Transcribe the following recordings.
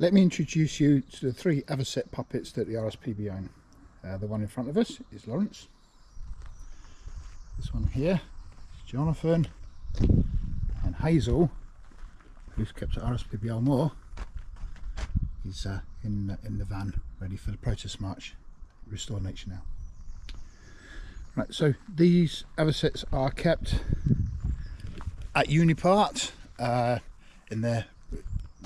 Let me introduce you to the 3 Avocet puppets that the RSPB own. The one in front of us is Lawrence. This one here is Jonathan, and Hazel, who's kept at RSPB Almore, is in the van ready for the protest march, Restore Nature Now. Right, so these Avocets are kept at Unipart in their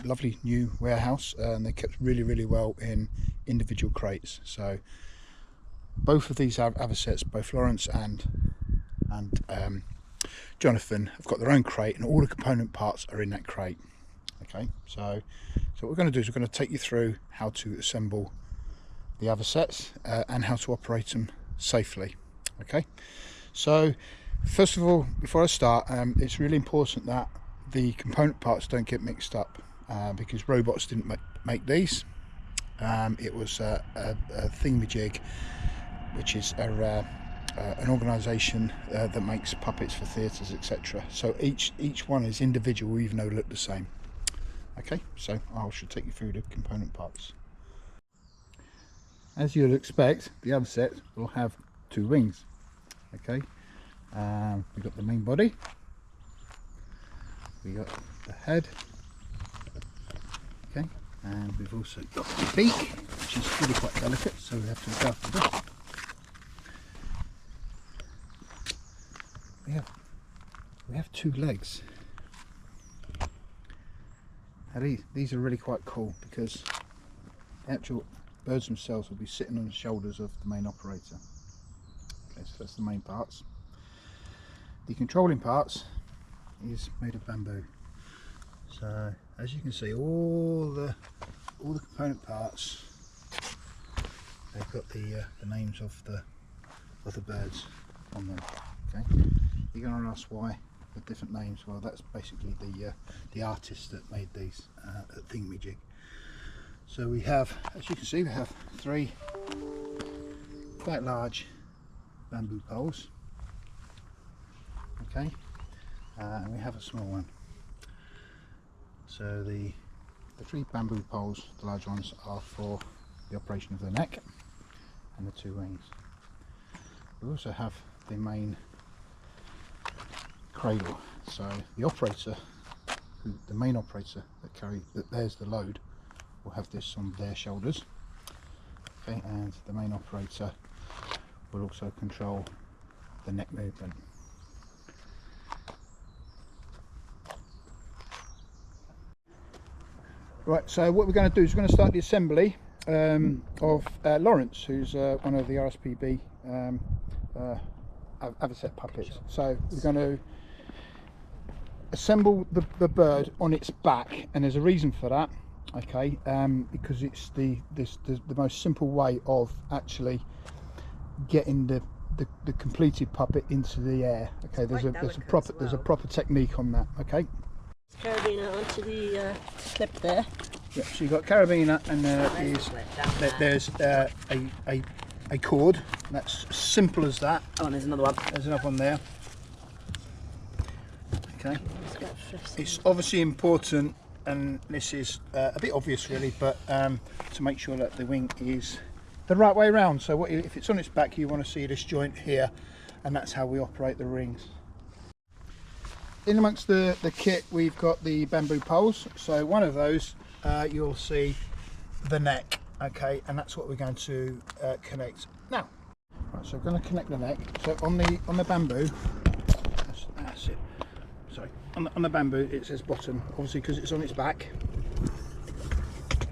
lovely new warehouse, and they're kept really well in individual crates. So both of these Avocets, both Lawrence and Jonathan, have got their own crate, and all the component parts are in that crate. Okay, so what we're going to do is we're going to take you through how to assemble the Avocets and how to operate them safely. Okay, so first of all, before I start, it's really important that the component parts don't get mixed up, because robots didn't make these. It was a thingamajig, which is an organisation that makes puppets for theatres, etc. So each one is individual, even though they look the same. Okay, so I should take you through the component parts. As you'd expect, the Avocet will have 2 wings. Okay, we've got the main body, we got the head, okay, and we've also got the beak, which is really quite delicate, so we have to look after this. We have 2 legs. Now these are really quite cool, because the actual birds themselves will be sitting on the shoulders of the main operator. Okay, so that's the main parts. The controlling parts is made of bamboo. So as you can see, all the component parts, they've got the names of the birds on them. Okay, you're going to ask why the different names. Well, that's basically the artist that made these thingamajig. So we have, as you can see, we have 3 quite large bamboo poles. Okay, and we have a small one. So the 3 bamboo poles, the large ones, are for the operation of the neck and the 2 wings. We also have the main cradle. So the operator, the main operator that bears the load, will have this on their shoulders. Okay, and the main operator will also control the neck movement. Right, so what we're going to do is we're going to start the assembly of Lawrence, who's one of the RSPB Avocet Puppets. So we're going to assemble the bird on its back, and there's a reason for that. Okay, because it's the most simple way of actually getting the completed puppet into the air. Okay, there's a proper technique on that. Okay. Carabiner onto the clip there. Yeah, so you've got carabiner, and there's a cord. That's simple as that. Oh, and there's another one. There's another one there. Okay. It's obviously important, and this is a bit obvious really, but to make sure that the wing is the right way around. So if it's on its back, you want to see this joint here, and that's how we operate the rings. In amongst the kit, we've got the bamboo poles. So one of those, you'll see the neck. Okay, and that's what we're going to connect now. Right, so we're going to connect the neck. So on the bamboo, that's it. Sorry, on the bamboo it says bottom, obviously because it's on its back.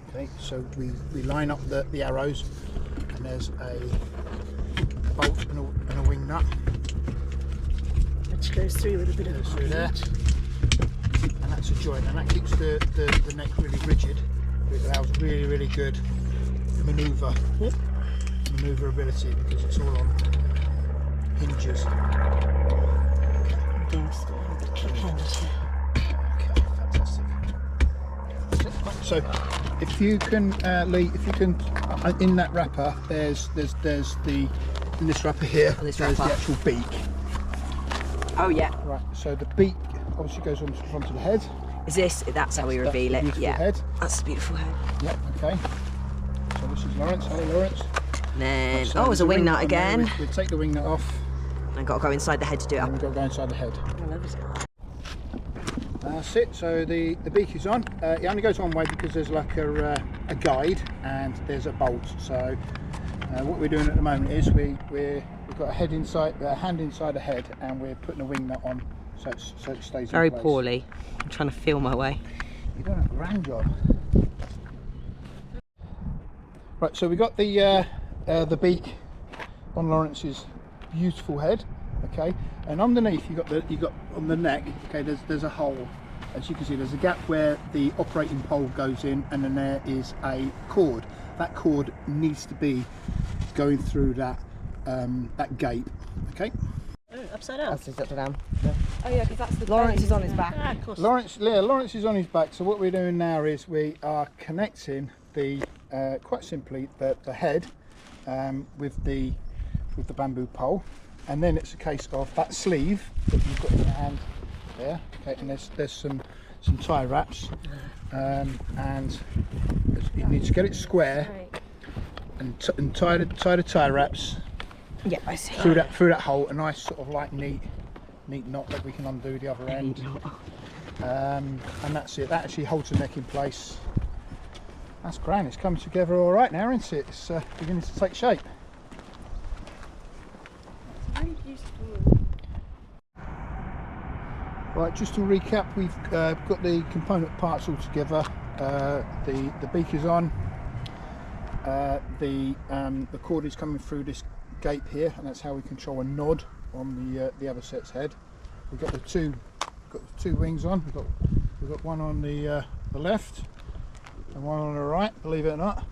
Okay, so we line up the arrows, and there's a bolt and a wing nut, which goes through with a bit of through there, and that's a joint, and that keeps the neck really rigid. It allows really good maneuverability, because it's all on hinges. Okay, fantastic. So if you can in that wrapper, there's in this wrapper here, there's the actual beak. Oh yeah. Right, so the beak obviously goes on to the front of the head. Is this? That's how we reveal the it. beautiful Yeah. head. That's a beautiful head. Yep, okay. So this is Lawrence. Hello, Lawrence. And then, So there's a wing nut on there. again. We take the wing nut off. I've got to go inside the head to do it And up. we've got to go inside the head. I love it. That's it. So the beak is on. It only goes one way because there's like a guide and there's a bolt. So what we're doing at the moment is we've got a hand inside a head, and we're putting a wing nut on so it stays Very in place. poorly. I'm trying to feel my way. You've done a grand job. Right, so we got the beak on Lawrence's beautiful head, okay, and underneath you got on the neck, okay, there's a hole. As you can see, there's a gap where the operating pole goes in, and then there is a cord. That cord needs to be going through that gate, okay. Oh, upside down. That's upside down. Yeah. Oh yeah, because that's the Lawrence base, is on his isn't it? back. Ah, of course. Lawrence is on his back. So what we're doing now is we are connecting the quite simply the head with the bamboo pole, and then it's a case of that sleeve that you've got in your hand there. Okay, and there's some tie wraps, and you need to get it square and tie the tie wraps. Yeah, I see. Through that hole, a nice sort of like neat knot that we can undo the other end, and that's it. That actually holds the neck in place. That's grand. It's coming together all right now, isn't it? It's beginning to take shape. It's really beautiful. Right, just to recap, we've got the component parts all together. The beak is on. The cord is coming through this gate here, and that's how we control a nod on the Avocet's head. We've got the two wings on. We've got one on the left and one on the right. Believe it or not,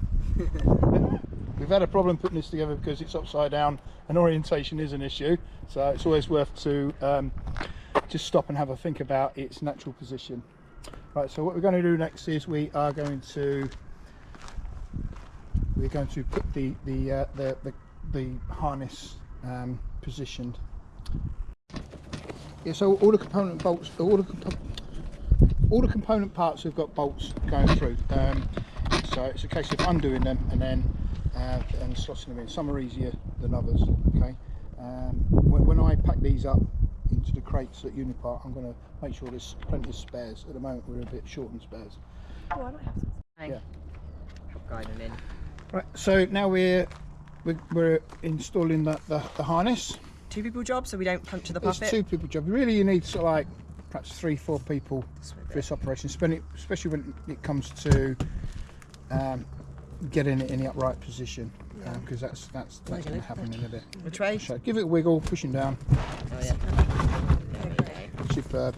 we've had a problem putting this together because it's upside down and orientation is an issue. So it's always worth to just stop and have a think about its natural position. Right. So what we're going to do next is we're going to put the harness positioned. Yeah, so all the component bolts, all the component parts have got bolts going through. So it's a case of undoing them and then and slotting them in. Some are easier than others. Okay. When I pack these up into the crates at Unipart, I'm going to make sure there's plenty of spares. At the moment, we're a bit short on spares. Oh, I might have some. Yeah. Help guiding in. Right. So now we're installing the harness. Two people job, so we don't puncture the It's puppet. two people job. Really, you need sort of like perhaps 3-4 people for this operation. Especially when it comes to getting it in the upright position, because that's going to happen in a bit. The tray. So give it a wiggle, pushing down. Oh yeah. Superb.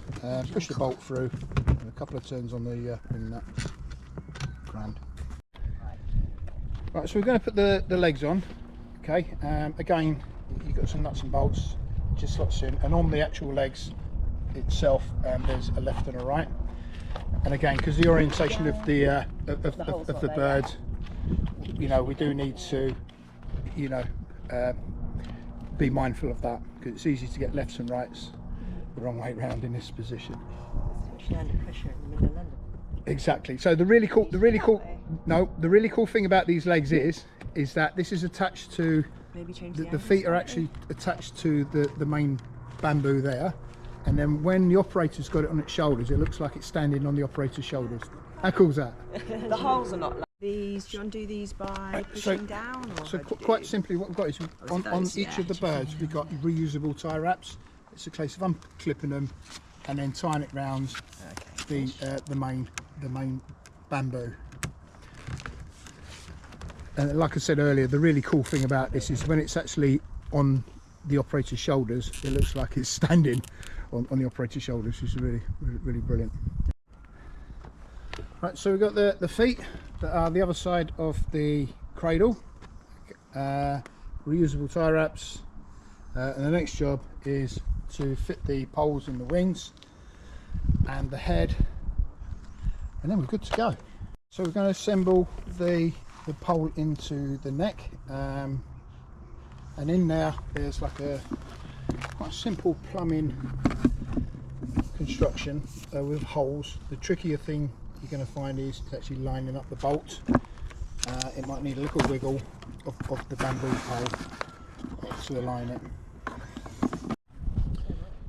Push the bolt through. And a couple of turns on the wing nut. Grand. Right, so we're going to put the legs on. Okay. Again, you've got some nuts and bolts. It just slots in, and on the actual legs itself, there's a left and a right. And again, because the orientation of the bird, you know, we do need to, you know, be mindful of that, because it's easy to get lefts and rights the wrong way round in this position. Especially under pressure in the middle of London. Exactly. So the really cool thing about these legs is that this is attached to Maybe change the feet are actually attached to the main bamboo there, and then when the operator's got it on its shoulders, it looks like it's standing on the operator's shoulders. How cool is that? The holes are not like these. Do you undo these by pushing down? Or So how do you quite do? simply, what we've got is on those? each of the birds we've got reusable tie wraps. It's a case of unclipping them and then tying it round the main bamboo. And like I said earlier, the really cool thing about this is when it's actually on the operator's shoulders, it looks like it's standing on the operator's shoulders, which is really brilliant. Right, so we've got the feet that are the other side of the cradle, reusable tie wraps, and the next job is to fit the poles in the wings and the head, and then we're good to go. So we're going to assemble the pole into the neck, and in there's like a quite simple plumbing construction with holes. The trickier thing you're going to find is actually lining up the bolt. It might need a little wiggle of the bamboo pole to align it.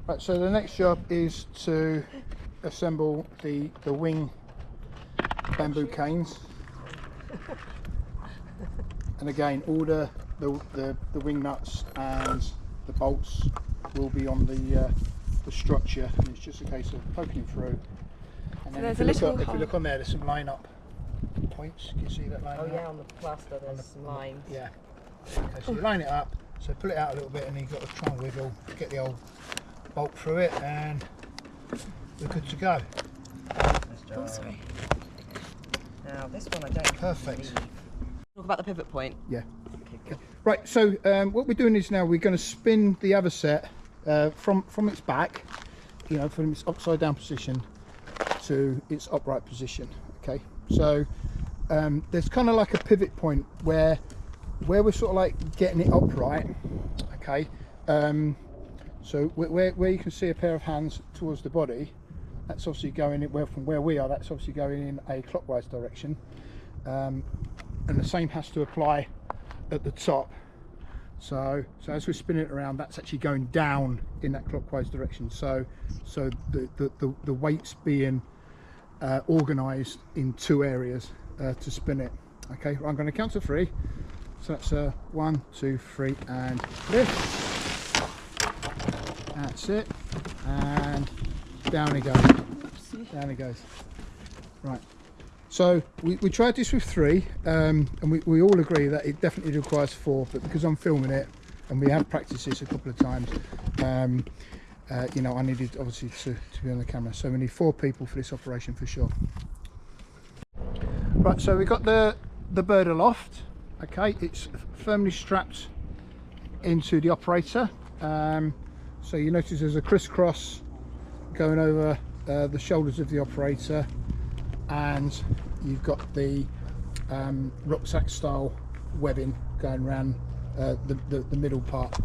Right, so the next job is to assemble the wing bamboo canes. And again, all the wing nuts and the bolts will be on the structure, and it's just a case of poking it through. And then if you look on there, there's some line up points. Can you see that line? Oh yeah, on the plaster there's some lines. Yeah. Okay, so you line it up, so pull it out a little bit, and you've got to try and wiggle, get the old bolt through it, and we're good to go. Oh, sorry. Now this one I don't. Perfect. Talk about the pivot point. Yeah. Okay, good. Right, so what we're doing is now we're going to spin the Avocet from its back, you know, from its upside down position to its upright position. Okay, so there's kind of like a pivot point where we're sort of like getting it upright. Okay, so where you can see a pair of hands towards the body, that's obviously going in, from where we are, that's obviously going in a clockwise direction, and the same has to apply at the top. So as we're spinning it around, that's actually going down in that clockwise direction. So the weight's being organised in two areas to spin it. Okay, I'm going to count to 3. So that's 1, 2, 3, and lift. That's it, and down it goes. Down it goes. Right. So we tried this with 3, and we all agree that it definitely requires 4, but because I'm filming it and we have practiced this a couple of times, you know, I needed obviously to be on the camera, so we need 4 people for this operation for sure. Right, so we got the bird aloft. Okay, it's firmly strapped into the operator, so you notice there's a crisscross going over the shoulders of the operator, and you've got the rucksack style webbing going around the middle part.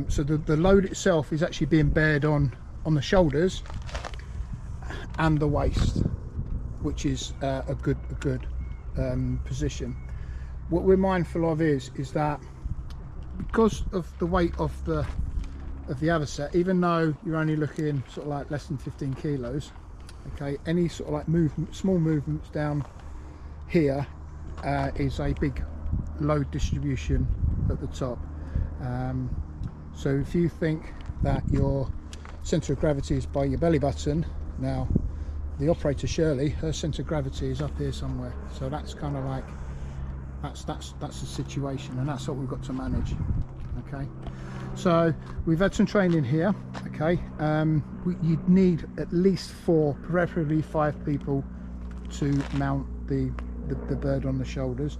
So the load itself is actually being bared on the shoulders and the waist, which is a good position. What we're mindful of is that because of the weight of the Avocet, even though you're only looking sort of like less than 15 kilos, okay, any sort of like small movements down here is a big load distribution at the top. So if you think that your centre of gravity is by your belly button, now the operator Shirley, her centre of gravity is up here somewhere. So that's kind of like that's the situation, and that's what we've got to manage. Okay, so we've had some training here. Okay, you'd need at least 4, preferably 5 people to mount the bird on the shoulders.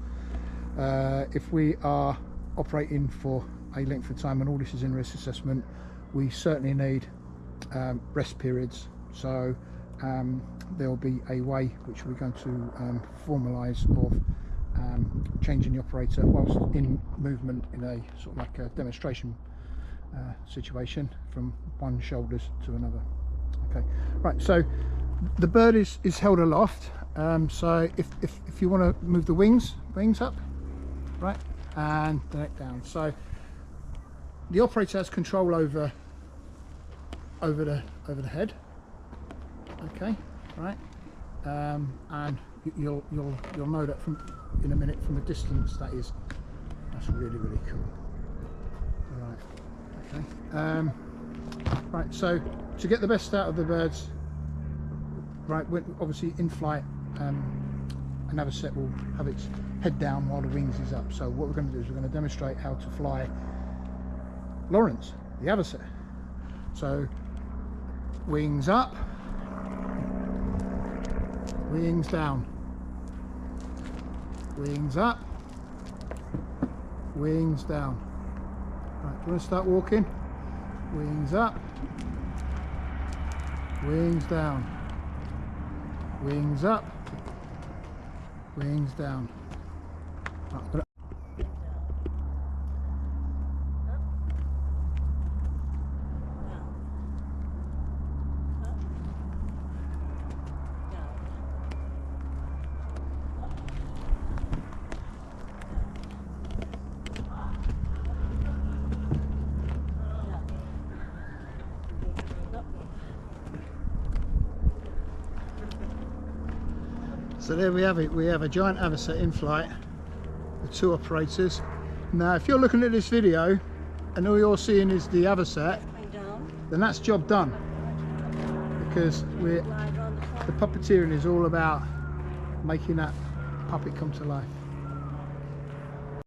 If we are operating for a length of time, and all this is in risk assessment, we certainly need rest periods. So there will be a way which we're going to formalise of changing the operator whilst in movement in a sort of like a demonstration situation from one shoulders to another. Okay, right, so the bird is held aloft, so if you want to move the wings up, right, and the neck down, so the operator has control over the head. Okay, right, and you'll know that in a minute from a distance. That's really cool. All right, okay, right. So to get the best out of the birds, right, obviously in flight, an Avocet will have its head down while the wings is up. So what we're going to do is we're going to demonstrate how to fly Lawrence, the Avocet. So wings up, wings down, wings up, wings down. Right, do you want to start walking? Wings up, wings down, wings up, wings down. Right, So there we have it. We have a giant Avocet in flight with 2 operators. Now if you're looking at this video and all you're seeing is the Avocet, then that's job done, because the puppeteering is all about making that puppet come to life.